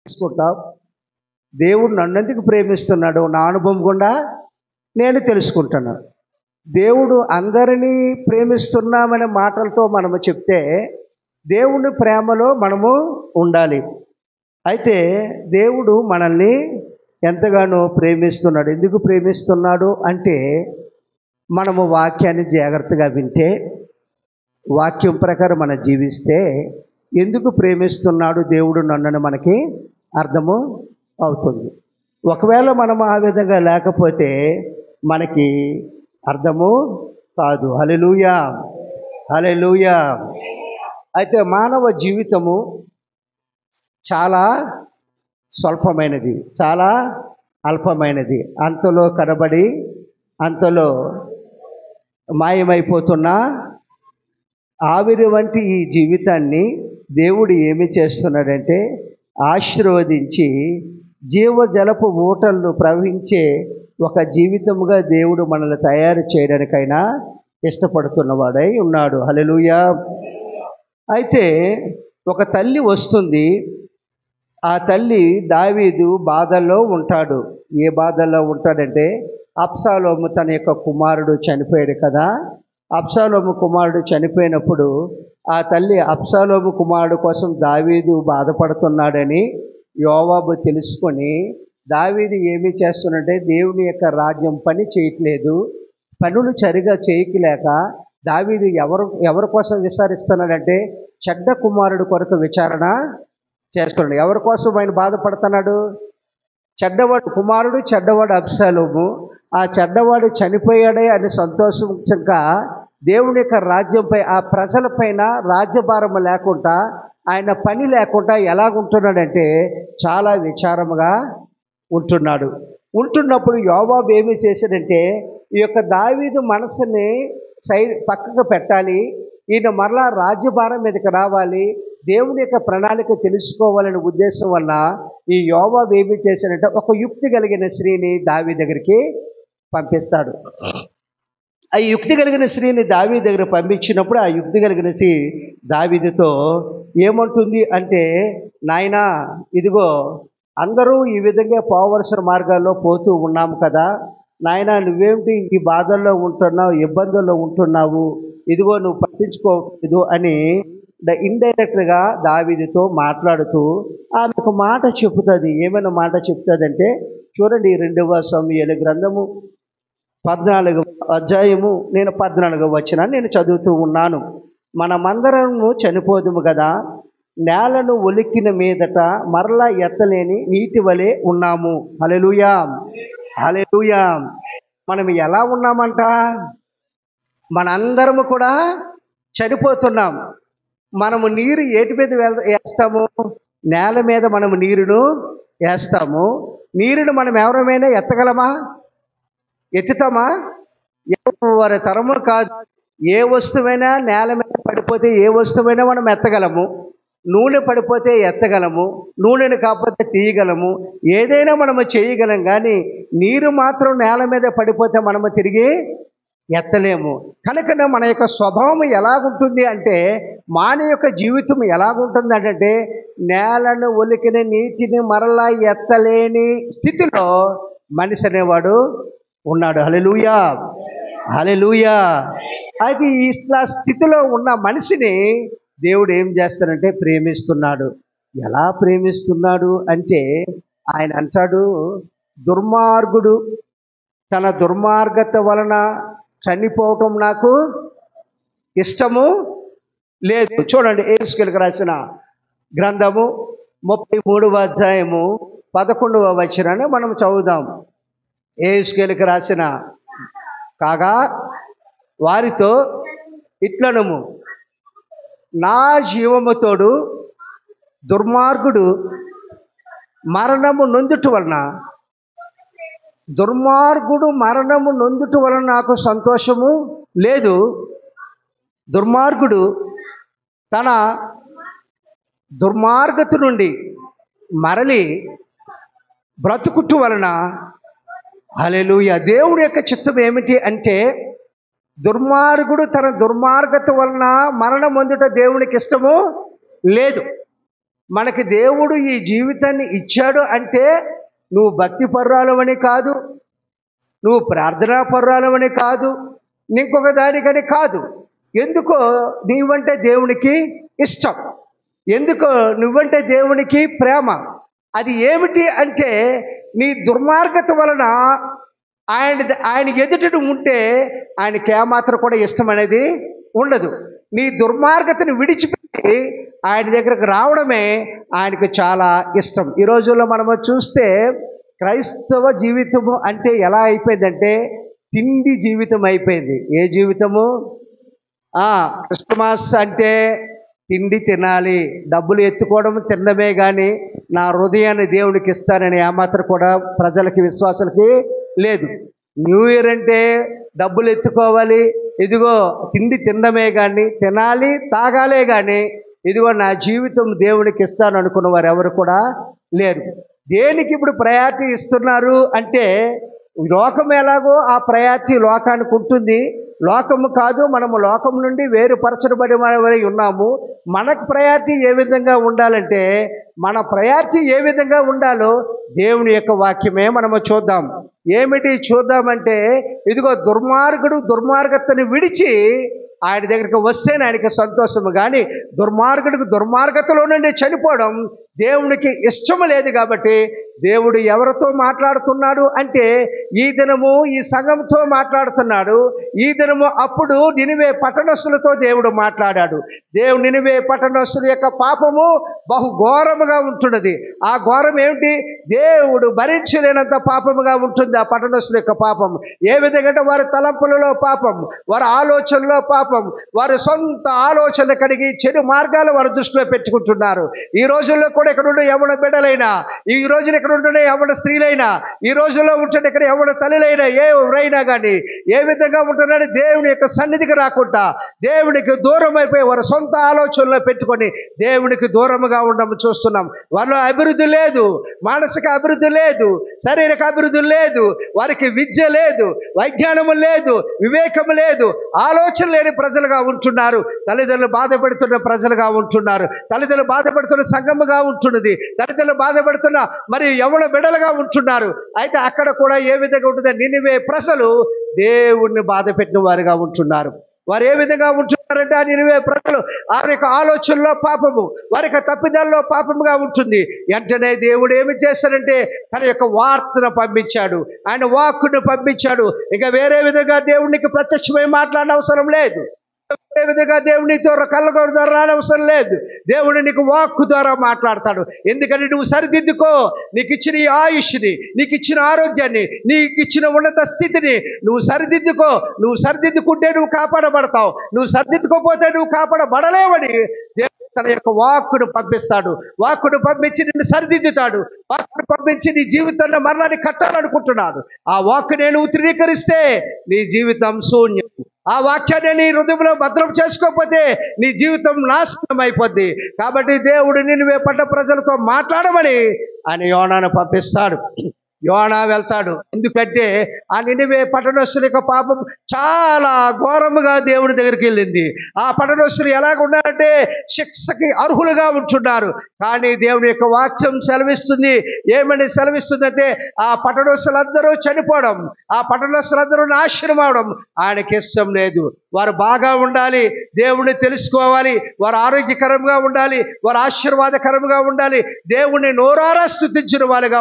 తెలుసుకుంటాం. దేవుడు నన్నెందుకు ప్రేమిస్తున్నాడు నా అనుభవం గుండా నేను తెలుసుకుంటున్నాను. దేవుడు అందరినీ ప్రేమిస్తున్నామనే మాటలతో మనము చెప్తే దేవుని ప్రేమలో మనము ఉండాలి. అయితే దేవుడు మనల్ని ఎంతగానో ప్రేమిస్తున్నాడు. ఎందుకు ప్రేమిస్తున్నాడు అంటే మనము వాక్యాన్ని జాగ్రత్తగా వింటే, వాక్యం ప్రకారం మనం జీవిస్తే ఎందుకు ప్రేమిస్తున్నాడు దేవుడు నన్ను మనకి అర్థము అవుతుంది. ఒకవేళ మనం ఆ విధంగా లేకపోతే మనకి అర్థము కాదు. హల్లెలూయా, హల్లెలూయా. అయితే మానవ జీవితము చాలా స్వల్పమైనది, చాలా అల్పమైనది, అంతలో కనబడి అంతలో మాయమైపోతున్న ఆవిరి వంటి ఈ జీవితాన్ని దేవుడు ఏమి చేస్తున్నాడంటే ఆశీర్వదించి జీవజలపు ఊటలను ప్రవహించే ఒక జీవితముగా దేవుడు మనల్ని తయారు చేయడానికైనా ఇష్టపడుతున్నవాడై ఉన్నాడు. హల్లెలూయా. అయితే ఒక తల్లి వస్తుంది. ఆ తల్లి దావీదు బాధల్లో ఉంటాడు. ఏ బాధల్లో ఉంటాడంటే అబ్షాలోము తన యొక్క కుమారుడు చనిపోయాడు కదా. అబ్షాలోము కుమారుడు చనిపోయినప్పుడు ఆ తల్లి అబ్షాలోము కుమారుడు కోసం దావీదు బాధపడుతున్నాడని యోవాబు తెలుసుకొని దావీదు ఏమి చేస్తున్నాడంటే దేవుని యొక్క రాజ్యం పని చేయట్లేదు, పనులు సరిగా చేయలేక దావీదు ఎవరి కోసం విచారిస్తున్నాడంటే చెడ్డ కుమారుడు కొరకు విచారణ చేస్తున్నాడు. ఎవరి కోసం ఆయన బాధపడుతున్నాడు? చెడ్డవాడు కుమారుడు, చెడ్డవాడు అబ్షాలోము. ఆ చెడ్డవాడు చనిపోయాడే అని సంతోషంగా దేవుని యొక్క రాజ్యంపై ఆ ప్రజలపైన రాజ్యభారం లేకుండా ఆయన పని లేకుండా ఎలాగుంటున్నాడంటే చాలా విచారముగా ఉంటున్నాడు. ఉంటున్నప్పుడు యోవాబు ఏమి చేశాడంటే ఈ యొక్క దావీదు మనసుని పక్కకు పెట్టాలి, ఈయన మరలా రాజ్యభారం మీదకి రావాలి, దేవుని యొక్క ప్రణాళిక తెలుసుకోవాలనే ఉద్దేశం వల్ల ఈ యోవాబు ఏమి చేశాడంటే ఒక యుక్తి కలిగిన స్త్రీని దావీదు దగ్గరికి పంపిస్తాడు. ఆ యుక్తి కలిగిన స్త్రీని దావీదు దగ్గర పంపించినప్పుడు ఆ యుక్తి కలిగిన స్త్రీ దావీదుతో ఏమంటుంది అంటే, నాయనా ఇదిగో అందరూ ఈ విధంగా పోవలసిన మార్గాల్లో పోతూ ఉన్నాము కదా, నాయనా నువ్వేమిటి ఈ బాధల్లో ఉంటున్నావు, ఇబ్బందుల్లో ఉంటున్నావు, ఇదిగో నువ్వు పట్టించుకోవట్లేదు అని ఇండైరెక్ట్గా దావీదుతో మాట్లాడుతూ ఆమెకు మాట చెబుతుంది. ఏమైనా మాట చెప్తుందంటే చూడండి, 2వ సమూయేలు గ్రంథము 14వ అధ్యాయము నేను 14వ వచనాన్ని నేను చదువుతూ ఉన్నాను. మనమందరము చనిపోదుము కదా, నేలను ఒలికిన మీదట మరలా ఎత్తలేని నీటి వలె ఉన్నాము. హల్లెలూయా, హల్లెలూయా. మనం ఎలా ఉన్నామంట? మనందరము కూడా చనిపోతున్నాం. మనము నీరు ఏటి మీద వేస్తాము? నేల మీద మనము నీరును వేస్తాము. నీరును మనం ఎవరమైనా ఎత్తగలమా? ఎత్తుతామా? ఎవరి తరము కాదు. ఏ వస్తువైనా నేల మీద పడిపోతే ఏ వస్తువైనా మనం ఎత్తగలము. నూనె పడిపోతే ఎత్తగలము, నూనెను కాకపోతే తీయగలము, ఏదైనా మనము చేయగలం. కానీ నీరు మాత్రం నేల మీద పడిపోతే మనము తిరిగి ఎత్తలేము. కనుక మన యొక్క స్వభావం ఎలాగుంటుంది అంటే, మానవ యొక్క జీవితం ఎలాగుంటుంది అంటే నేలను ఒలికిన నీటిని మరలా ఎత్తలేని స్థితిలో మనిషి అనేవాడు ఉన్నాడు. హల్లెలూయా, హల్లెలూయా. అయితే ఈ స్థితిలో ఉన్న మనిషిని దేవుడు ఏం చేస్తాడంటే ప్రేమిస్తున్నాడు. ఎలా ప్రేమిస్తున్నాడు అంటే ఆయన అంటాడు, దుర్మార్గుడు తన దుర్మార్గత వలన చనిపోవటం నాకు ఇష్టము లేదు. చూడండి, యేసుకేలుకు రాసిన గ్రంథము 33వ అధ్యాయము 11వ వచనాన్ని మనం చదువుదాం. యేసుకేలుకు రాసిన కాగా వారితో ఇట్లనుము, నా జీవముతోడు దుర్మార్గుడు మరణము నొందుట వలన, దుర్మార్గుడు మరణము నొందుట వలన నాకు సంతోషము లేదు. దుర్మార్గుడు తన దుర్మార్గత నుండి మరలి బ్రతుకుట వలన, హల్లెలూయా. దేవుడి యొక్క చిత్తం ఏమిటి అంటే దుర్మార్గుడు తన దుర్మార్గత వలన మరణం పొందుట దేవునికి ఇష్టము లేదు. మనకి దేవుడు ఈ జీవితాన్ని ఇచ్చాడు అంటే నువ్వు భక్తి పర్రాలవని కాదు, నువ్వు ప్రార్థనా పర్రాలవని కాదు, ఇంకొక దానికని కాదు. ఎందుకో నీవంటే దేవునికి ఇష్టం, ఎందుకో నువ్వంటే దేవునికి ప్రేమ. అది ఏమిటి అంటే నీ దుర్మార్గత వలన ఆయన ఎదుట ఉంటే ఆయనకి ఏమాత్రం కూడా ఇష్టం అనేది ఉండదు. నీ దుర్మార్గతను విడిచిపెట్టి ఆయన దగ్గరకు రావడమే ఆయనకు చాలా ఇష్టం. ఈ రోజుల్లో మనము చూస్తే క్రైస్తవ జీవితము అంటే ఎలా అయిపోయిందంటే తిండి జీవితం అయిపోయింది. ఏ జీవితము? క్రిస్మస్ అంటే తిండి తినాలి, డబ్బులు ఎత్తుకోవడం తినడమే కానీ నా హృదయాన్ని దేవునికి ఇస్తానని ఏమాత్రం కూడా ప్రజలకి, విశ్వాసాలకి లేదు. న్యూ ఇయర్ అంటే డబ్బులు ఎత్తుకోవాలి, ఇదిగో తిండి తినడమే కానీ, తినాలి తాగాలే కానీ ఇదిగో నా జీవితం దేవునికి ఇస్తాను అనుకున్న వారు ఎవరు కూడా లేరు. దేనికి ఇప్పుడు ప్రయారిటీ ఇస్తున్నారు అంటే లోకం ఎలాగో ఆ ప్రయారిటీ లోకానికి ఉంటుంది. లోకము కాదు, మనము లోకం నుండి వేరుపరచబడి ఉన్నాము. మనకు ప్రయారిటీ ఏ విధంగా ఉండాలంటే మన ప్రయారిటీ ఏ విధంగా ఉండాలో దేవుని యొక్క వాక్యమే మనము చూద్దాం. ఏమిటి చూద్దామంటే ఇదిగో దుర్మార్గుడు దుర్మార్గతను విడిచి ఆయన దగ్గరికి వస్తేనే ఆయనకి సంతోషము, కానీ దుర్మార్గుడికి దుర్మార్గతలో నుండి చనిపోవడం దేవునికి ఇష్టము లేదు. కాబట్టి దేవుడు ఎవరితో మాట్లాడుతున్నాడు అంటే ఈ దినము ఈ సంఘంతో మాట్లాడుతున్నాడు. ఈ దినము అప్పుడు నినివే పట్టణస్థులతో దేవుడు మాట్లాడాడు. నినివే పట్టణస్థుల యొక్క పాపము బహు ఘోరముగా ఉంటున్నది. ఆ ఘోరం ఏమిటి? దేవుడు భరించలేనంత పాపముగా ఉంటుంది ఆ పట్టణస్థుల యొక్క పాపం. ఏ విధంగా వారి తలంపులలో పాపం, వారి ఆలోచనలో పాపం, వారి సొంత ఆలోచనలు కడిగి చెడు మార్గాలు వారు దృష్టిలో పెట్టుకుంటున్నారు. ఈ రోజుల్లో కూడా ఇక్కడ ఉండే ఎవడ బిడ్డలైనా, ఈ రోజున ఇక్కడ ఉంటున్న ఎవడ స్త్రీలైనా, ఈ రోజుల్లో ఉంటున్న ఇక్కడ ఎవడ తల్లిలైనా, ఎవరైనా కానీ ఏ విధంగా ఉంటున్నాడు? దేవుని యొక్క సన్నిధికి రాకుండా దేవునికి దూరం అయిపోయి వారి సొంత ఆలోచనలో పెట్టుకొని దేవునికి దూరముగా ఉండడం చూస్తున్నాం. వారిలో అభివృద్ధి లేదు, మానసిక అభివృద్ధి లేదు, శారీరక అభివృద్ధి లేదు, వారికి విద్య లేదు, వైజ్ఞానము లేదు, వివేకము లేదు, ఆలోచన లేని ప్రజలుగా ఉంటున్నారు. తల్లిదండ్రులు బాధపడుతున్న ప్రజలుగా ఉంటున్నారు. తల్లిదండ్రులు బాధపడుతున్న సంఘముగా ఉంటున్నది. తల్లిదండ్రులు బాధపడుతున్న మరి ఎవరి బిడలుగా ఉంటున్నారు. అయితే అక్కడ కూడా ఏ విధంగా ఉంటుంది? నినివే ప్రజలు దేవుణ్ణి బాధ పెట్టిన వారుగా ఉంటున్నారు. వారు ఏ విధంగా ఉంటున్నారంటే ఆ నినివే ప్రజలు వారి యొక్క ఆలోచనలో పాపము, వారి యొక్క తప్పిదాల్లో పాపముగా ఉంటుంది. వెంటనే దేవుడు ఏమి చేశాడంటే తన యొక్క వార్తను పంపించాడు, ఆయన వాక్కును పంపించాడు. ఇంకా వేరే విధంగా దేవునికి ప్రత్యక్షమై మాట్లాడడం అవసరం లేదు. ఏ విధంగా దేవునితో కళ్ళగోడు ద్వారా రానవసరం లేదు. దేవుడు నీకు వాక్కు ద్వారా మాట్లాడతాడు. ఎందుకంటే నువ్వు సరిదిద్దుకో. నీకు ఇచ్చిన ఈ ఆయుష్ని, నీకు ఇచ్చిన ఆరోగ్యాన్ని, నీకు ఇచ్చిన ఉన్నత స్థితిని నువ్వు సరిదిద్దుకో. నువ్వు సరిదిద్దుకుంటే నువ్వు కాపాడబడతావు. నువ్వు సరిదిద్దుకోపోతే నువ్వు కాపాడబడలేవని దేవుడు తన యొక్క వాక్కును పంపిస్తాడు. వాక్కును పంపించి నిన్ను సరిదిద్దుతాడు. వాక్కును పంపించి నీ జీవితాన్ని మరణాన్ని కట్టాలనుకుంటున్నాడు. ఆ వాక్కుని నువ్వు తృణీకరిస్తే నీ జీవితం శూన్యం. ఆ వాక్యాన్ని నీ హృదయంలో భద్రం చేసుకోకపోతే నీ జీవితం నాశనం అయిపోద్ది. కాబట్టి దేవుడు నినివే పట్ట ప్రజలతో మాట్లాడమని ఆయన యోనాను పంపిస్తాడు. యోనా వెళ్తాడు. ఎందుకంటే ఆ నినివే పట్టణస్థుల యొక్క పాపం చాలా ఘోరముగా దేవుడి దగ్గరికి వెళ్ళింది. ఆ పట్టణస్థులు ఎలాగ ఉన్నారంటే శిక్షకి అర్హులుగా ఉంటున్నారు. కానీ దేవుని యొక్క వాక్యం సెలవిస్తుంది. ఏమని సెలవిస్తుందంటే ఆ పట్టణస్థులందరూ చనిపోవడం, ఆ పట్టణస్థులందరూ నాశనం అవడం ఆయనకి ఇష్టం లేదు. వారు బాగా ఉండాలి, దేవుణ్ణి తెలుసుకోవాలి, వారు ఆరోగ్యకరంగా ఉండాలి, వారు ఆశీర్వాదకరంగా ఉండాలి, దేవుణ్ణి నోరారా స్తుతించిన వారుగా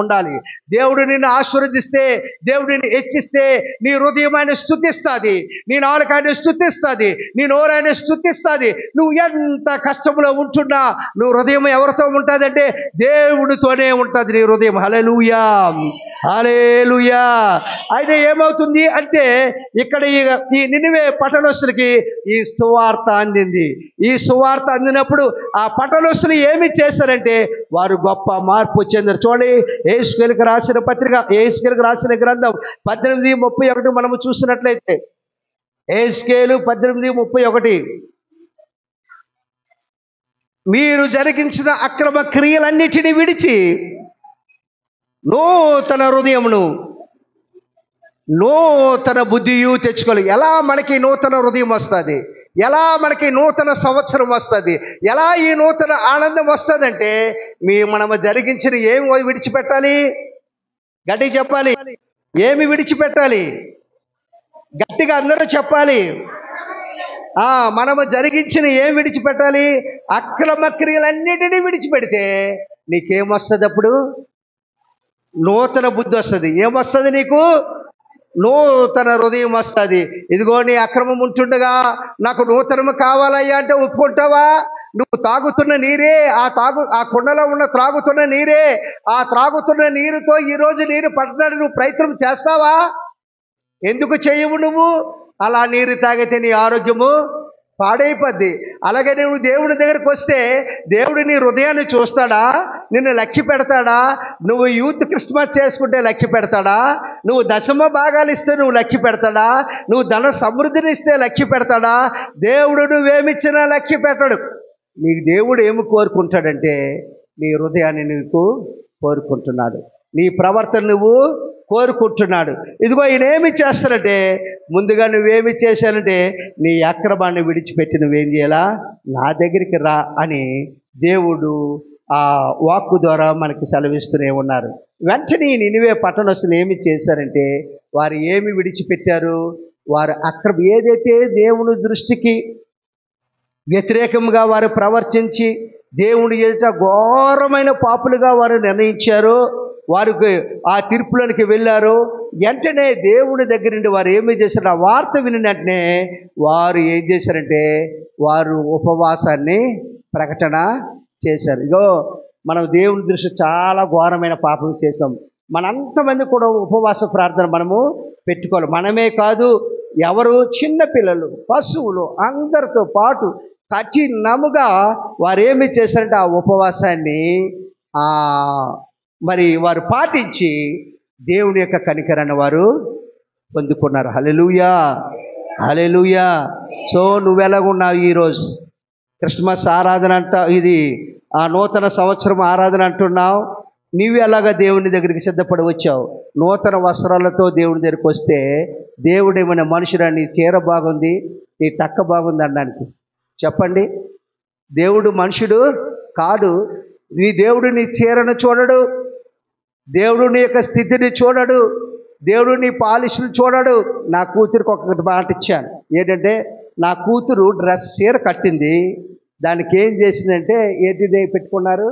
ఉండాలి. దేవుడు నిన్ను ఆశీర్వదిస్తే, దేవుడు నిన్ను హెచ్చిస్తే నీ హృదయం ఆయన స్తుతిస్తుంది, నీ నాలుక ఆయన స్తుతిస్తుంది, నీ నోరు ఆయన స్తుతిస్తుంది. నువ్వు ఎంత కష్టంలో ఉంటున్నా నువ్వు హృదయం ఎవరితో ఉంటుందంటే దేవుడితోనే ఉంటుంది నీ హృదయం. హల్లెలూయా, హల్లెలూయా. అయితే ఏమవుతుంది అంటే ఇక్కడ ఈ నినివే పట్టణస్థులకి ఈ సువార్త అందింది. ఈ సువార్త అందినప్పుడు ఆ పట్టణస్థులు ఏమి చేశారంటే వారు గొప్ప మార్పు చెందారు. చూడండి, యెహెజ్కేలుకు రాసిన పత్రిక, యెహెజ్కేలుకు రాసిన గ్రంథం 18:31 మనము చూసినట్లయితే యెహెజ్కేలు 18:31 మీరు జరిగించిన అక్రమ క్రియలన్నిటినీ విడిచి నూతన హృదయమును నూతన బుద్ధియు తెచ్చుకోవాలి. ఎలా మనకి నూతన హృదయం వస్తుంది? ఎలా మనకి నూతన సంవత్సరం వస్తుంది, ఎలా ఈ నూతన ఆనందం వస్తుందంటే మనము జరిగించిన ఏమి విడిచిపెట్టాలి? గట్టిగా చెప్పాలి. ఏమి విడిచిపెట్టాలి? గట్టిగా అందరూ చెప్పాలి. మనము జరిగించిన ఏమి విడిచిపెట్టాలి? అక్రమ క్రియలన్నిటినీ విడిచిపెడితే నీకేమొస్తుంది? అప్పుడు నూతన బుద్ధి వస్తుంది. ఏమొస్తుంది నీకు? నూతన హృదయం వస్తుంది. ఇదిగో నీ అక్రమం ఉంటుండగా నాకు నూతనము కావాలయ్యా అంటే ఒప్పుకుంటావా? నువ్వు తాగుతున్న నీరే, ఆ కుండలో ఉన్న త్రాగుతున్న నీరే, ఆ త్రాగుతున్న నీరుతో ఈరోజు నీరు పట్టడానికి నువ్వు ప్రయత్నం చేస్తావా? ఎందుకు చేయవు నువ్వు? అలా నీరు తాగితే నీ ఆరోగ్యము పాడైపోద్ది. అలాగే నువ్వు దేవుడి దగ్గరికి వస్తే దేవుడు నీ హృదయాన్ని చూస్తాడా? నిన్ను లక్ష్య పెడతాడా? నువ్వు యూత్ క్రిస్మస్ చేసుకుంటే లక్ష్య పెడతాడా? నువ్వు దశమ భాగాలు ఇస్తే నువ్వు లక్ష్య పెడతాడా? నువ్వు ధన సమృద్ధిని ఇస్తే లక్ష్య పెడతాడా? దేవుడు నువ్వేమిచ్చినా లక్ష్య పెట్టడు. నీకు దేవుడు ఏమి కోరుకుంటాడంటే నీ హృదయాన్ని నీకు కోరుకుంటున్నాడు, నీ ప్రవర్తన నువ్వు కోరుకుంటున్నాడు. ఇదిగో ఈయనేమి చేస్తానంటే ముందుగా నువ్వేమి చేశానంటే నీ అక్రమాన్ని విడిచిపెట్టి నువ్వేం చేయాలా? నా దగ్గరికి రా అని దేవుడు ఆ వాక్కు ద్వారా మనకి సెలవిస్తూనే ఉన్నారు. వెంటనే నినివే పట్టణస్తులు ఏమి చేశారంటే వారు ఏమి విడిచిపెట్టారు? వారు ఏదైతే దేవుని దృష్టికి వ్యతిరేకంగా వారు ప్రవర్తించి దేవుని ఎదుట ఘోరమైన పాపులుగా వారు నిర్ణయించారో, వారికి ఆ తీర్పులోనికి వెళ్ళారు. వెంటనే దేవుని దగ్గర నుండి వారు ఏమి చేశారు? ఆ వార్త విని వెంటనే వారు ఏం చేశారంటే వారు ఉపవాసాన్ని ప్రకటన చేశారు. ఇగో మనం దేవుని దృష్టి చాలా ఘోరమైన పాపం చేసాం. మనంతమంది కూడా ఉపవాస ప్రార్థన మనము పెట్టుకోవాలి. మనమే కాదు, ఎవరు చిన్న పిల్లలు, పశువులు అందరితో పాటు కఠినముగా వారు ఏమి చేశారంటే ఆ ఉపవాసాన్ని మరి వారు పాటించి దేవుని యొక్క కనికరాన్ని వారు పొందుకున్నారు. హల్లెలూయా, హల్లెలూయా. సో నువ్వెలాగున్నావు? ఈరోజు క్రిస్మస్ ఆరాధన అంట, ఇది ఆ నూతన సంవత్సరం ఆరాధన అంటున్నావు. నీవు ఎలాగా దేవుని దగ్గరికి సిద్ధపడి వచ్చావు? నూతన వస్త్రాలతో దేవుని దగ్గరికి వస్తే దేవుడు ఏమైనా మనుషుడా నీ చీర బాగుంది, నీ టక్క బాగుంది అనడానికి? చెప్పండి. దేవుడు మనుషుడు కాదు. దేవుడు నీ చీరను చూడడు, దేవుడు నీ యొక్క స్థితిని చూడడు, దేవుడు నీ పాలిష్ను చూడడు. నా కూతురికి ఒక మాట ఇచ్చాను. ఏంటంటే నా కూతురు చీర కట్టింది, దానికి ఏం చేసిందంటే ఏంటిదే పెట్టుకున్నారు,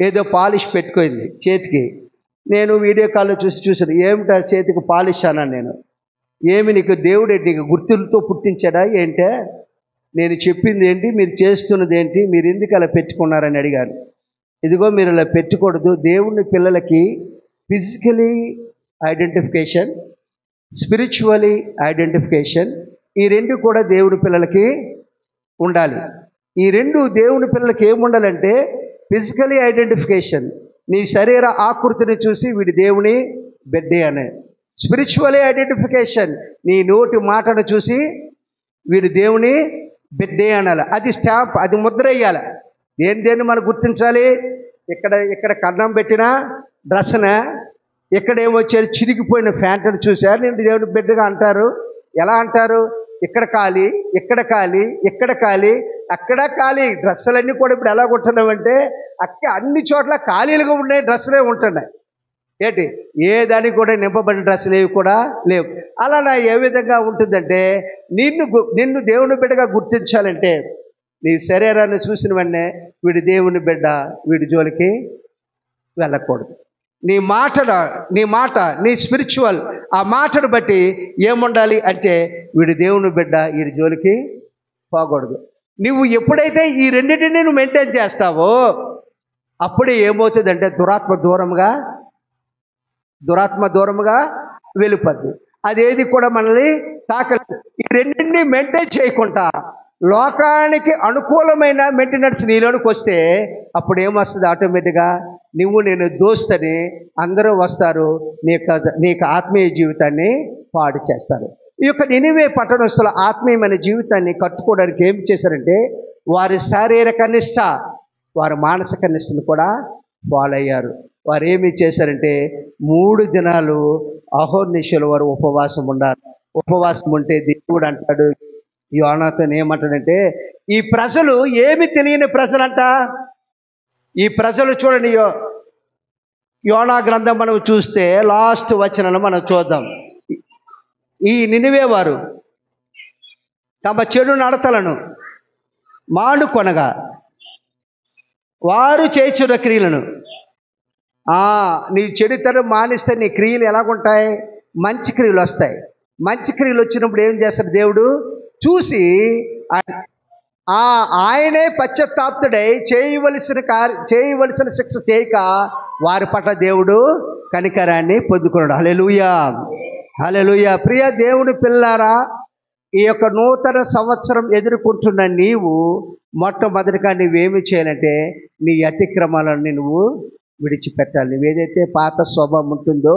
ఏదో పాలిష్ పెట్టుకుంది చేతికి. నేను వీడియో కాల్లో చూసాను. ఏమిటా చేతికి పాలిష్ అన్నాను నేను. ఏమి నీకు దేవుడు నీకు గుర్తులతో పుట్టించాడా ఏంటే? నేను చెప్పింది ఏంటి, మీరు చేస్తున్నది ఏంటి, మీరు ఎందుకు అలా పెట్టుకున్నారని అడిగాను. ఇదిగో మీరు అలా పెట్టుకూడదు. దేవుని పిల్లలకి ఫిజికలీ ఐడెంటిఫికేషన్, స్పిరిచువలీ ఐడెంటిఫికేషన్, ఈ రెండు కూడా దేవుని పిల్లలకి ఉండాలి. ఈ రెండు దేవుని పిల్లలకి ఏముండాలంటే ఫిజికలీ ఐడెంటిఫికేషన్, నీ శరీర ఆకృతిని చూసి వీడి దేవుని బిడ్డే అనే. స్పిరిచువలీ ఐడెంటిఫికేషన్, నీ నోటి మాటను చూసి వీడు దేవుని బిడ్డే అనాలి. అది స్టాంప్, అది ముద్ర వేయాలి. దేన్ని మనం గుర్తించాలి? ఇక్కడ కన్నం పెట్టిన డ్రెస్న, ఇక్కడేమొచ్చేది చిరిగిపోయిన ప్యాంటును చూశారు నేను దేవుని బిడ్డగా అంటారు. ఎలా అంటారు? ఇక్కడ ఖాళీ, ఇక్కడ ఖాళీ, ఇక్కడ ఖాళీ, అక్కడ ఖాళీ. డ్రెస్సులన్నీ కూడా ఇప్పుడు ఎలా ఉంటున్నామంటే అన్ని చోట్ల ఖాళీలుగా ఉన్నాయి, డ్రెస్సులే ఉంటున్నాయి. ఏంటి ఏ దానికి కూడా నింపబడిన డ్రెస్సులు ఏవి కూడా లేవు. అలా నా ఏ విధంగా ఉంటుందంటే నిన్ను దేవుని బిడ్డగా గుర్తించాలంటే నీ శరీరాన్ని చూసిన వెంటనే వీడి దేవుని బిడ్డ, వీడి జోలికి వెళ్ళకూడదు. నీ మాట నీ స్పిరిచువల్ ఆ మాటను బట్టి ఏముండాలి అంటే వీడి దేవుని బిడ్డ, వీడి జోలికి పోకూడదు. నువ్వు ఎప్పుడైతే ఈ రెండింటినీ నువ్వు మెయింటైన్ చేస్తావో అప్పుడే ఏమవుతుందంటే దురాత్మ దూరముగా వెళ్ళిపోద్ది. అదేది కూడా మనల్ని తాకలేదు. ఈ రెండింటినీ మెయింటైన్ చేయకుండా లోకానికి అనుకూలమైన మెయింటెనెన్స్ నీలోనికి వస్తే అప్పుడు ఏమొస్తుంది? ఆటోమేటిక్గా నేను దోస్తని అందరూ వస్తారు, నీకు ఆత్మీయ జీవితాన్ని పాడు చేస్తారు. ఈ యొక్క నినివే పట్టణస్తుల ఆత్మీయమైన జీవితాన్ని కట్టుకోవడానికి ఏం చేశారంటే వారి శారీరక నిష్ట, వారి మానసిక నిష్టను కూడా ఫాలో అయ్యారు. వారు ఏమి చేశారంటే 3 దినాలు అహోర్నిశలు వారు ఉపవాసం ఉన్నారు. ఉపవాసం ఉంటే దేవుడు అంటాడు యోనాతో ఏమంటాడంటే, ఈ ప్రజలు ఏమి తెలియని ప్రజలంట. ఈ ప్రజలు చూడండి, యోనా గ్రంథం మనం చూస్తే లాస్ట్ వచనాలను మనం చూద్దాం. ఈ నినివే వారు తమ చెడు నడతలను మానుకొనగా వారు చేయుచున్న క్రియలను, నీ చెడుతనం మానిస్తే నీ క్రియలు ఎలాగుంటాయి? మంచి క్రియలు వస్తాయి. మంచి క్రియలు వచ్చినప్పుడు ఏం చేస్తాడు దేవుడు చూసి ఆయనే పశ్చాత్తాప్తుడై చేయవలసిన శిక్ష చేయక వారి పట్ల దేవుడు కనికరాన్ని పొందుకున్నాడు. హల్లెలూయా, హల్లెలూయా. ప్రియ దేవుని పిల్లారా, ఈ యొక్క నూతన సంవత్సరం ఎదుర్కొంటున్న నీవు మొట్టమొదటిగా నువ్వేమి చేయాలంటే నీ అతిక్రమాలను నువ్వు విడిచిపెట్టాలి. నువ్వేదైతే పాత స్వభావం ఉంటుందో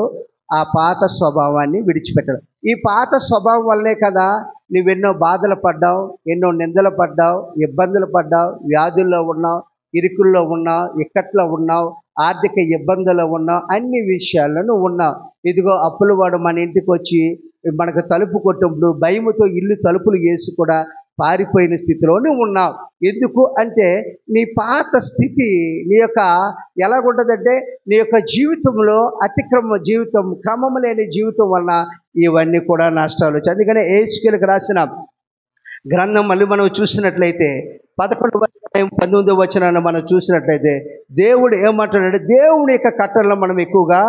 ఆ పాత స్వభావాన్ని విడిచిపెట్టాలి. ఈ పాత స్వభావం వల్లే కదా నువ్వెన్నో బాధలు పడ్డావు, ఎన్నో నిందలు పడ్డావు, ఇబ్బందులు పడ్డావు, వ్యాధుల్లో ఉన్నావు, ఇరుకుల్లో ఉన్నావు, ఇక్కట్లో ఉన్నావు, ఆర్థిక ఇబ్బందుల్లో ఉన్నావు, అన్ని విషయాలను ఉన్నావు. ఇదిగో అప్పుల వాడు మన ఇంటికి వచ్చి మనకు తలుపు కొట్టినప్పుడు భయముతో ఇల్లు తలుపులు వేసి కూడా పారిపోయిన స్థితిలోనే ఉన్నావు. ఎందుకు అంటే నీ పాత స్థితి నీ యొక్క ఎలాగుంటుందంటే నీ యొక్క జీవితంలో అతిక్రమ జీవితం, క్రమం లేని జీవితం వలన ఇవన్నీ కూడా నష్టాలు వచ్చాయి. అందుకనే హెచ్కేలుకు రాసిన గ్రంథం మళ్ళీ మనం చూసినట్లయితే 11-19 వచనాన్ని మనం చూసినట్లయితే దేవుడు ఏమంటాడంటే దేవుని యొక్క కట్టడలను మనం ఎక్కువగా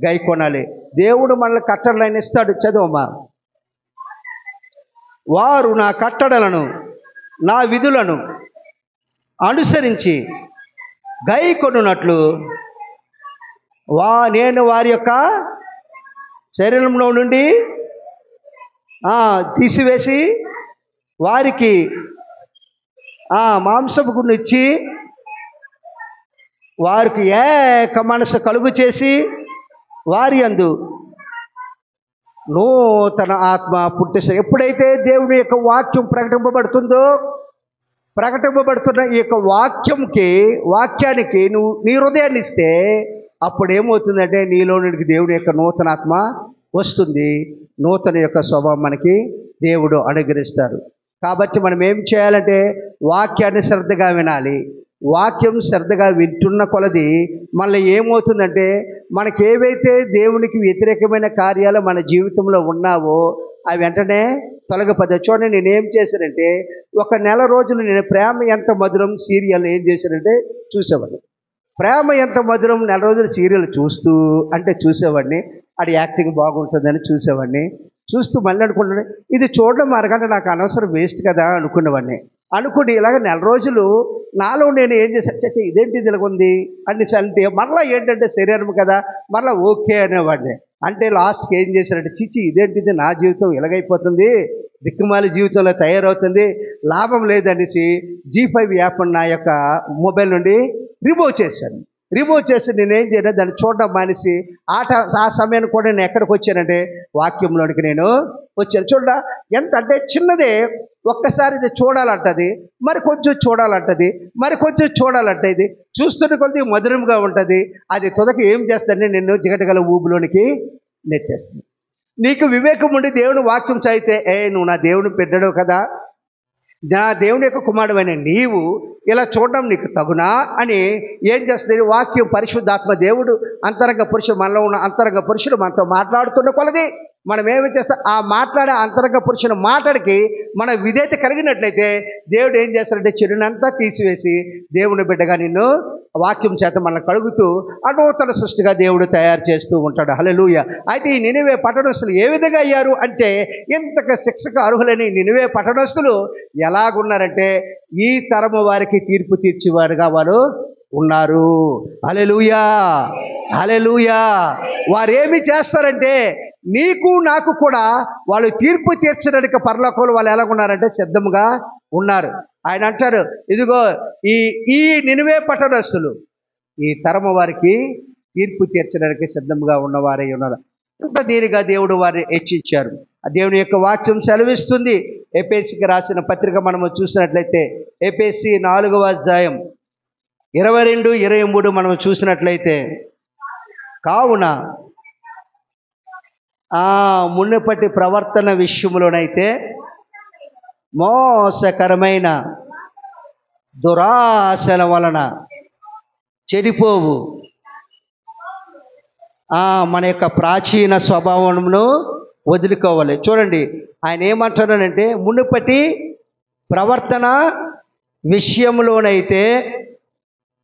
గైకొనాలి. దేవుడు మనల్ని కట్టడలను ఇస్తాడు. చదవమ్మా. వారు నా కట్టడలను నా విధులను అనుసరించి గైకొనున్నట్లు నేను వారి యొక్క శరీరంలో నుండి తీసివేసి వారికి మాంసపు గుండు ఇచ్చి వారికి ఏక మనసు కలుగు చేసి వారి యందు నూతన ఆత్మ పుట్టిస్తా. ఎప్పుడైతే దేవుని యొక్క వాక్యం ప్రకటింపబడుతున్న ఈ యొక్క వాక్యానికి నువ్వు నీ హృదయాన్ని ఇస్తే అప్పుడు ఏమవుతుందంటే నీలో నుండి దేవుని యొక్క నూతన ఆత్మ వస్తుంది. నూతన యొక్క స్వభావం మనకి దేవుడు అనుగ్రహిస్తారు. కాబట్టి మనం ఏం చేయాలంటే వాక్యాన్ని శ్రద్ధగా వినాలి. వాక్యం శ్రద్ధగా వింటున్న కొలది మళ్ళీ ఏమవుతుందంటే మనకి ఏవైతే దేవునికి వ్యతిరేకమైన కార్యాలు మన జీవితంలో ఉన్నావో అవి వెంటనే తొలగిపోతాయి. చూడండి, నేనేం చేశానంటే 1 నెల రోజులు నేను ప్రేమ ఎంత మధురం సీరియల్ ఏం చేశానంటే చూసేవాడిని. ప్రేమ ఎంత మధురం నెల రోజులు సీరియల్ చూసేవాడిని. అది యాక్టింగ్ బాగుంటుందని చూసేవాడిని. చూస్తూ మళ్ళీ అనుకుంటున్నాను ఇది చూడడం అరగంట నాకు అనవసరం వేస్ట్ కదా అనుకుని ఇలాగ నెల రోజులు నాలో నేను ఏం చేశాను, ఇదేంటి ఇలాగుంది అనేసి అంటే మరలా ఏంటంటే శరీరం కదా మరలా ఓకే అనేవాడిని. అంటే లాస్ట్కి ఏం చేశానంటే ఇదేంటిది నా జీవితం ఇలాగైపోతుంది, దిక్కుమాలి జీవితంలో తయారవుతుంది, లాభం లేదనేసి G5 యాప్ నా యొక్క మొబైల్ నుండి రిమూవ్ చేశాను. నేనేం చేయను, దాన్ని చూడడం మానేసి ఆ సమయాన్ని కూడా నేను ఎక్కడికి వచ్చానంటే వాక్యంలోనికి నేను వచ్చాను. చూడ ఎంత అంటే చిన్నదే, ఒక్కసారి ఇది చూడాలంటది, మరి కొంచెం చూడాలంటది, చూస్తున్న కొద్ది మధురంగా ఉంటుంది. అది తొదక ఏం చేస్తానంటే నిన్ను జిగటగల ఊబులోనికి నెట్టేస్తుంది. నీకు వివేకం ఉండి దేవుని వాక్యం చదివితే నువ్వు నా దేవుని పెట్టాడు కదా, నా దేవుని యొక్క కుమారుడైన నీవు ఇలా చూడడం నీకు తగునా అని ఏం చేస్తుంది వాక్యం. పరిశుద్ధాత్మ దేవుడు అంతరంగ పురుషుడు మనలో ఉన్న అంతరంగ పురుషుడు మనతో మాట్లాడుతున్న కొలది మనం ఏమి చేస్తాం, ఆ మాట్లాడే అంతరంగ పురుషుని మాటడికి మన విధేయత కలిగినట్లయితే దేవుడు ఏం చేస్తాడంటే చెడునంతా తీసివేసి దేవుని బిడ్డగా నిన్ను వాక్యం చేత మనల్ని కడుగుతూ నూతన సృష్టిగా దేవుడు తయారు చేస్తూ ఉంటాడు. హల్లెలూయా. అయితే ఈ నినివే పట్టణస్తులు ఏ విధంగా అయ్యారు అంటే ఇంతక శిక్షకు అర్హులని నినివే పట్టణస్తులు ఎలాగున్నారంటే ఈ తరము వారికి తీర్పు తీర్చేవారుగా వారు ఉన్నారు. హల్లెలూయా, హల్లెలూయా. వారు ఏమి చేస్తారంటే నీకు నాకు కూడా వాళ్ళు తీర్పు తీర్చడానికి పరలోకంలో వాళ్ళు ఎలాగున్నారంటే సిద్ధంగా ఉన్నారు. ఆయన అంటారు, ఇదిగో ఈ నినివే పట్టణస్తులు ఈ తరము వారికి తీర్పు తీర్చడానికి సిద్ధంగా ఉన్నవారై ఉన్నారు. ఇంత దీనిగా దేవుడు వారిని హెచ్చించారు. దేవుని యొక్క వాక్యం సెలవిస్తుంది. ఎఫెసీకి రాసిన పత్రిక మనము చూసినట్లయితే ఎఫెసీ 4వ అధ్యాయం 22-23 మనం చూసినట్లయితే, కావున మునుపటి ప్రవర్తన విషయంలోనైతే మోసకరమైన దురాశల వలన చెడిపోవు మన యొక్క ప్రాచీన స్వభావమును వదులుకోవాలి. చూడండి ఆయన ఏమంటున్నాడంటే, మునుపటి ప్రవర్తన విషయంలోనైతే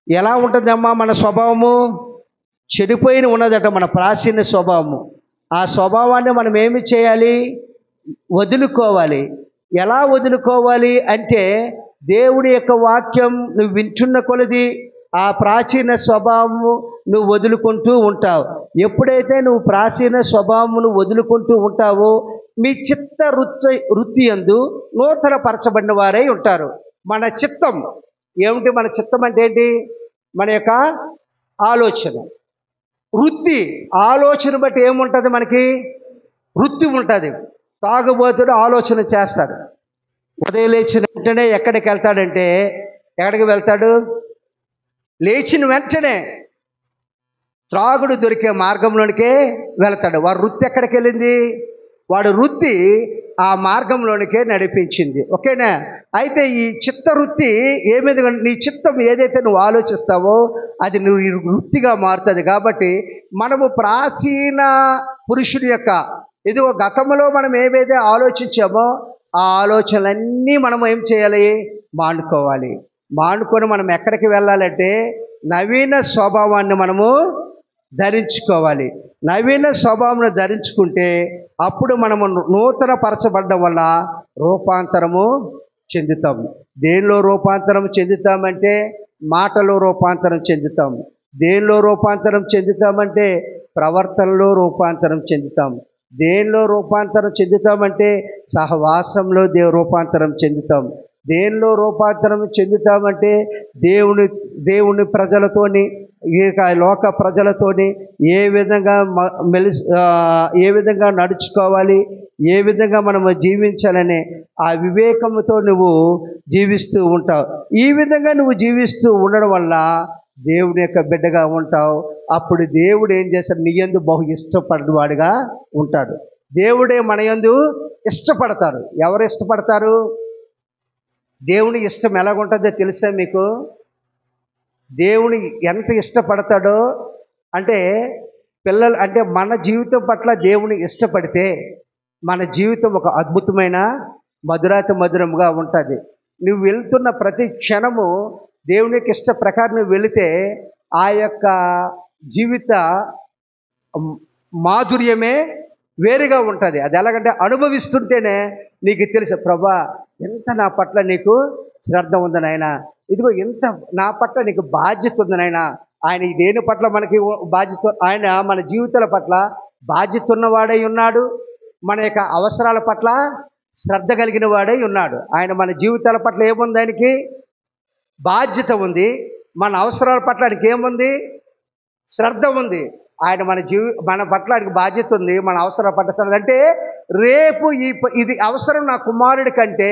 ఎలా ఉంటుందమ్మా మన స్వభావము? చెడిపోయిన ఉన్నదట మన ప్రాచీన స్వభావము. ఆ స్వభావాన్ని మనం ఏమి చేయాలి? వదులుకోవాలి. ఎలా వదులుకోవాలి అంటే, దేవుడి యొక్క వాక్యం నువ్వు వింటున్న కొలది ఆ ప్రాచీన స్వభావము నువ్వు వదులుకుంటూ ఉంటావు. ఎప్పుడైతే నువ్వు ప్రాచీన స్వభావమును వదులుకుంటూ ఉంటావో మీ చిత్త వృత్తి యందు నూతన పరచబడిన వారై ఉంటారు. మన చిత్తం ఏమిటి? మన చిత్తం అంటే ఏంటి? మన యొక్క ఆలోచన వృత్తి. ఆలోచన బట్టి ఏముంటుంది? మనకి వృత్తి ఉంటుంది. తాగుబోతుడు ఆలోచన చేస్తాడు. ఉదయం లేచిన వెంటనే ఎక్కడికి వెళ్తాడంటే, ఎక్కడికి వెళ్తాడు? లేచిన వెంటనే త్రాగుడు దొరికే మార్గంలోనికే వెళ్తాడు. వాడి వృత్తి ఎక్కడికి వెళ్ళింది? వాడి వృత్తి ఆ మార్గంలోనికే నడిపించింది. ఓకేనా? అయితే ఈ చిత్త వృత్తి ఏమేది? నీ చిత్తం ఏదైతే నువ్వు ఆలోచిస్తావో అది నువ్వు వృత్తిగా మారుతుంది. కాబట్టి మనము ప్రాచీన పురుషుడి యొక్క ఇదిగో గతంలో మనం ఏవైతే ఆలోచించామో ఆ ఆలోచనలన్నీ మనం ఏం చేయాలి? మానుకోవాలి. మానుకొని మనం ఎక్కడికి వెళ్ళాలంటే నవీన స్వభావాన్ని మనము ధరించుకోవాలి. నవీన స్వభావం ధరించుకుంటే అప్పుడు మనము నూతన పరచబడ్డం వల్ల రూపాంతరము చెందుతాం. దేనిలో రూపాంతరం చెందుతామంటే మాటలో రూపాంతరం చెందుతాం. దేనిలో రూపాంతరం చెందుతామంటే ప్రవర్తనలో రూపాంతరం చెందుతాం. దేనిలో రూపాంతరం చెందుతామంటే సహవాసంలో రూపాంతరం చెందుతాం. దేనిలో రూపాంతరం చెందుతామంటే దేవుని ప్రజలతోని, ఇక లోక ప్రజలతోని ఏ విధంగా ఏ విధంగా నడుచుకోవాలి, ఏ విధంగా మనము జీవించాలనే ఆ వివేకంతో నువ్వు జీవిస్తూ ఉంటావు. ఈ విధంగా నువ్వు జీవిస్తూ ఉండడం వల్ల దేవుని యొక్క బిడ్డగా ఉంటావు. అప్పుడు దేవుడు ఏం చేస్తాడు? నీ యందు బహు ఇష్టపడినవాడుగా ఉంటాడు. దేవుడే మన యందు ఇష్టపడతారు. ఎవరు ఇష్టపడతారు? దేవుని ఇష్టం ఎలాగుంటుందో తెలుసా మీకు? దేవుని ఎంత ఇష్టపడతాడో అంటే పిల్లలు అంటే మన జీవితం పట్ల దేవుని ఇష్టపడితే మన జీవితం ఒక అద్భుతమైన మధురముగా ఉంటుంది. నువ్వు వెళ్తున్న ప్రతి క్షణము దేవునికి ఇష్ట ప్రకారం నువ్వు వెళితే ఆ యొక్క జీవిత మాధుర్యమే వేరుగా ఉంటుంది. అది ఎలాగంటే అనుభవిస్తుంటేనే నీకు తెలుసు, ప్రభా ఎంత నా పట్ల నీకు శ్రద్ధ ఉంది నాయన, ఇదిగో ఎంత నా పట్ల నీకు బాధ్యత ఉంది నాయన. ఆయన దేని పట్ల మనకి బాధ్యత? ఆయన మన జీవితాల పట్ల బాధ్యత ఉన్నవాడై ఉన్నాడు. మన యొక్క అవసరాల పట్ల శ్రద్ధ కలిగిన వాడై ఉన్నాడు. ఆయన మన జీవితాల పట్ల ఏముంది? ఆయనకి బాధ్యత ఉంది. మన అవసరాల పట్ల ఆయనకి ఏముంది? శ్రద్ధ ఉంది. ఆయన మన పట్ల ఆయనకి బాధ్యత ఉంది, మన అవసరాల పట్ల శ్రద్ధ. అంటే రేపు ఇది అవసరం నా కుమారుడి కంటే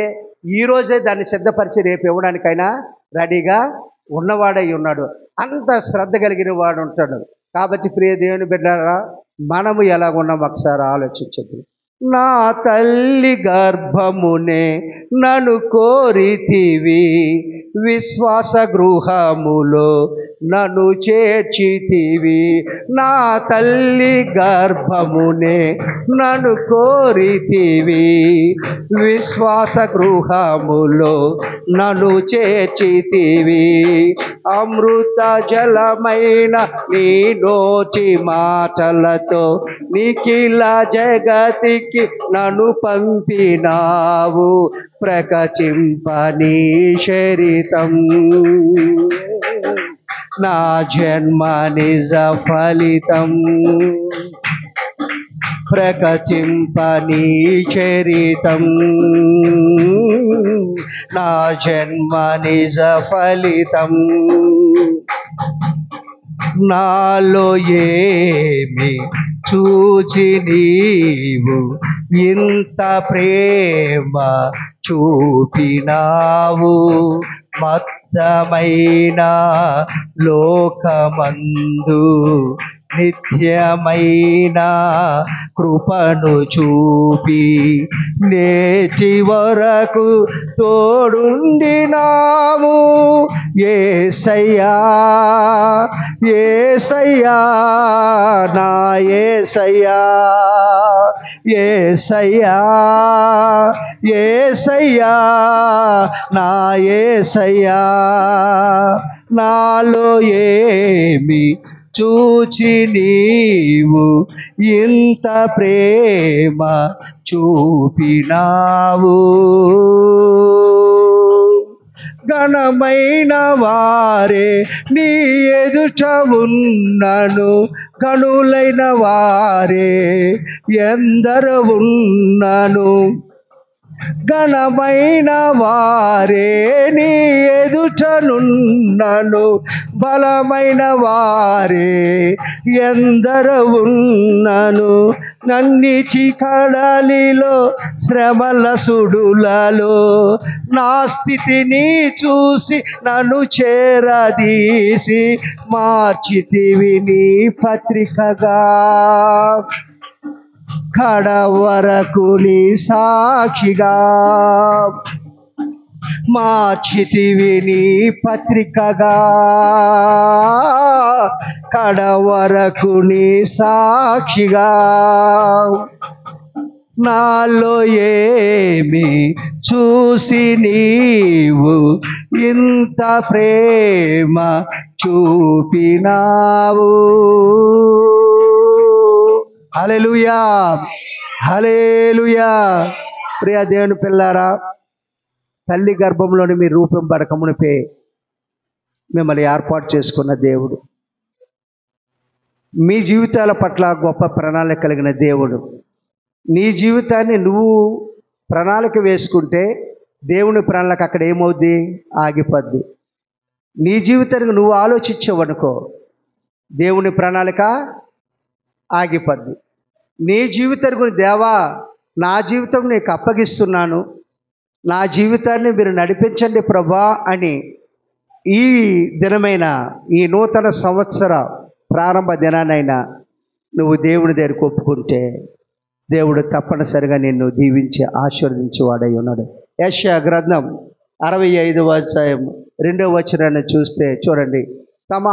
ఈరోజే దాన్ని సిద్ధపరిచి రేపు ఇవ్వడానికైనా రెడీగా ఉన్నవాడై ఉన్నాడు. అంత శ్రద్ధ కలిగిన వాడు ఉంటాడు. కాబట్టి ప్రియ దేవుని బిడ్డలారా, మనము ఎలాగున్నాం ఒకసారి ఆలోచించండి. నా తల్లి గర్భమునే నన్ను కోరితివి, విశ్వాస గృహములో నన్ను చేర్చితివి. నా తల్లి గర్భమునే నన్ను కోరితివి, విశ్వాస గృహములో నన్ను చేర్చితివి. అమృత జలమైన నీ నోటి మాటలతో నిఖిల జగతికి నన్ను పంపినావు, ప్రకటింపనీ చరితం. నా జన్మ నిజ ఫలితం, ప్రకటింపనీ చరితం. నా జన్మ నిజ ఫలితం. నాలో ఏమి చూచి నీవు ఇంత ప్రేమ చూపినావు, మత్తమైన లోకమందు నిత్యమైన కృపను చూపి నేటి వరకు తోడుండినావు యేసయ్యా, యేసయ్యా, నా యేసయ్యా, యేసయ్యా, యేసయ్యా, నా యేసయ్యా. నాలో ఏమి చూచి నీవు ఇంత ప్రేమ చూపినావు? ఘనమైన వారే నీ ఎదుట ఉన్నను, కనులైన వారే ఎందరు ఉన్నను. ఘనమైన వారే నీ ఎదుటనున్నను, బలమైన వారే ఎందరు ఉన్నను. నన్నిటి కడలిలో శ్రమల సుడులలో నా స్థితిని చూసి నన్ను చేరదీసి మార్చితివి నీ పత్రికగా. కడ వరకు నీ సాక్షిగా మార్చితివి నీ పత్రికగా. కడ వరకు నీ సాక్షిగా. నాలో ఏమి చూసి నీవు ఇంత ప్రేమ చూపినావు? హల్లెలూయా, హల్లెలూయా. ప్రియ దేవుని పిల్లారా, తల్లి గర్భంలోని మీ రూపం పడకమునిపే మిమ్మల్ని ఏర్పాటు చేసుకున్న దేవుడు, మీ జీవితాల పట్ల గొప్ప ప్రణాళిక కలిగిన దేవుడు. నీ జీవితాన్ని నువ్వు ప్రణాళిక వేసుకుంటే దేవుని ప్రణాళిక అక్కడ ఏమవుద్ది? ఆగిపోద్ది. నీ జీవితానికి నువ్వు ఆలోచించావనుకో, దేవుని ప్రణాళిక ఆగిపోద్ది. నీ జీవితానికి దేవా, నా జీవితం నీకు అప్పగిస్తున్నాను, నా జీవితాన్ని మీరు నడిపించండి ప్రభా అని ఈ దినమైన ఈ నూతన సంవత్సర ప్రారంభ దినానైనా నువ్వు దేవుని దగ్గరికి ఒప్పుకుంటే దేవుడు తప్పనిసరిగా నిన్ను దీవించి ఆశీర్వదించేవాడై ఉన్నాడు. యెషయా గ్రంథం 65వ అధ్యాయం 2వ వచనాన్ని చూస్తే చూడండి. తమ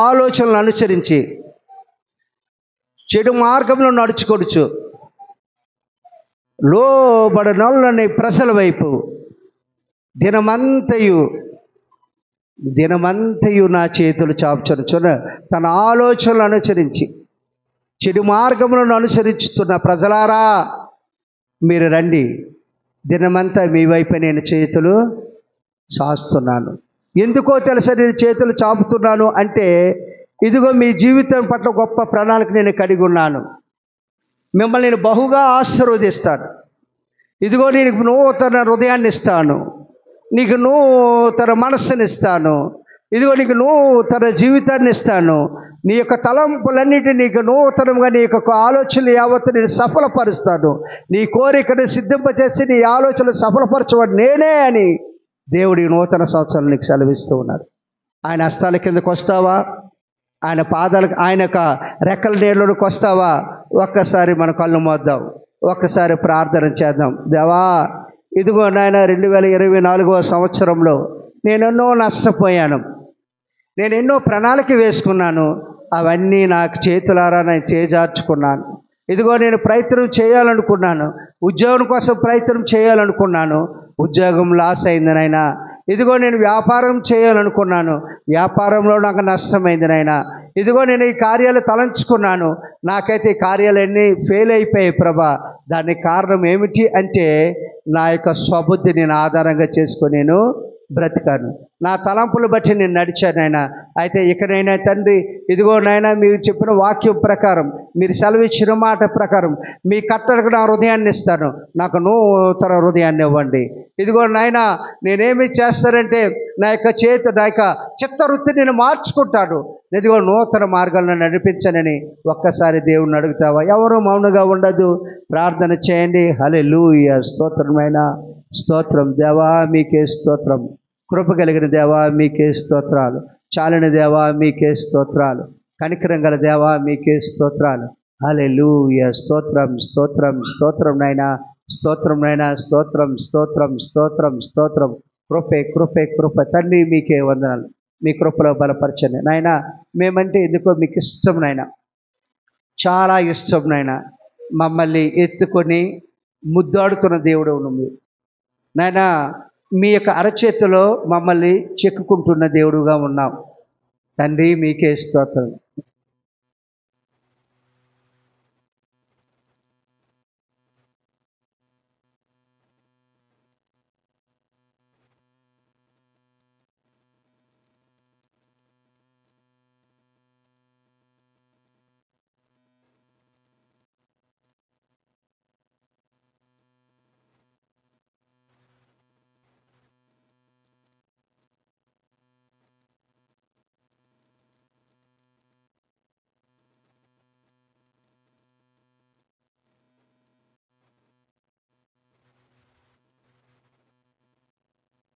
ఆలోచనలను అనుసరించి చెడు మార్గంలో నడుచుకొనుచు లోబడనొల్లని ప్రజల వైపు దినమంతయు నా చేతులు చాపుచొనుచున్న తన ఆలోచనలు అనుసరించి చెడు మార్గములను అనుసరిస్తున్న ప్రజలారా మీరు రండి, దినమంతా మీ వైపు నేను చేతులు చాస్తున్నాను. ఎందుకో తెలుసా నేను చేతులు చాపుతున్నాను అంటే, ఇదిగో మీ జీవితం పట్ల గొప్ప ప్రణాళిక నేను కలిగి ఉన్నాను. మిమ్మల్ని నేను బహుగా ఆశీర్వదిస్తాను. ఇదిగో నీకు నూతన హృదయాన్ని ఇస్తాను, నీకు నూతన మనస్సుని ఇస్తాను, ఇదిగో నీకు నూతన జీవితాన్ని ఇస్తాను. నీ యొక్క తలంపులన్నిటినీ నీకు నూతనంగా, నీ యొక్క ఆలోచనలు యావత్తు నేను సఫలపరుస్తాను. నీ కోరికను సిద్ధింపచేసి నీ ఆలోచనలు సఫలపరచవాడు నేనే అని దేవుడి నూతన సంవత్సరం నీకు సెలవిస్తూ ఉన్నాడు. ఆయన హస్తాల కిందకు వస్తావా? ఆయన పాదాలకు, ఆయన యొక్క రెక్కల నీళ్ళలోకి వస్తావా? ఒక్కసారి మన కళ్ళు మోద్దాం, ఒక్కసారి ప్రార్థన చేద్దాం. దేవా, ఇదిగో నాయన 2024వ సంవత్సరంలో నేనెన్నో నష్టపోయాను, నేను ఎన్నో ప్రణాళిక వేసుకున్నాను, అవన్నీ నాకు చేతులారా నేను చేజార్చుకున్నాను. ఇదిగో నేను ప్రయత్నం చేయాలనుకున్నాను, ఉద్యోగం కోసం ప్రయత్నం చేయాలనుకున్నాను, ఉద్యోగం లాస్ అయింది నాయనా. ఇదిగో నేను వ్యాపారం చేయాలనుకున్నాను, వ్యాపారంలో నాకు నష్టమైంది నాయనా. ఇదిగో నేను ఈ కార్యాలు తలంచుకున్నాను, నాకైతే ఈ కార్యాలన్నీ ఫెయిల్ అయిపోయాయి ప్రభా. దానికి కారణం ఏమిటి అంటే, నా యొక్క స్వబుద్ధి నేను ఆధారంగా చేసుకొని నేను బ్రతికాను, నా తలంపులు బట్టి నేను నడిచాను నాయన. అయితే ఇకనైనా తండ్రి, ఇదిగో నాయన మీరు చెప్పిన వాక్యం ప్రకారం, మీరు సెలవిచ్చిన మాట ప్రకారం మీ కట్టడకు నా హృదయాన్ని ఇస్తాను, నాకు నూతన హృదయాన్ని ఇవ్వండి. ఇదిగో నాయన నేనేమి చేస్తానంటే, నా యొక్క చిత్తవృత్తిని నేను మార్చుకుంటాను, ఇదిగో నూతన మార్గాలను నడిపించనని ఒక్కసారి దేవుణ్ణి అడుగుతావా? ఎవరు మౌనంగా ఉండదు, ప్రార్థన చేయండి. హల్లెలూయా, స్తోత్రమైన స్తోత్రం దేవా, మీకే స్తోత్రం. కృప కలిగిన దేవా మీకే స్తోత్రాలు. చాలిన దేవా మీకే స్తోత్రాలు. కనికరం గల దేవా మీకే స్తోత్రాలు. హల్లెలూయా. స్తోత్రం స్తోత్రం స్తోత్రం నాయనా, స్తోత్రం నాయనా, స్తోత్రం స్తోత్రం స్తోత్రం స్తోత్రం. కృపే కృపే కృప తండ్రి, మీకే వందనాలు. మీ కృపలో బలపరచండి నాయనా. మేమంటే ఎందుకో మీకు ఇష్టం నాయనా, చాలా ఇష్టం నాయనా. మమ్మల్ని ఎత్తుకొని ముద్దాడుతున్న దేవుడు నువ్వు నాయనా. మీ యొక్క అరచేతిలో మమ్మల్ని చెక్కుకుంటున్న దేవుడుగా ఉన్నాం తండ్రి. మీకే స్తోత్రం.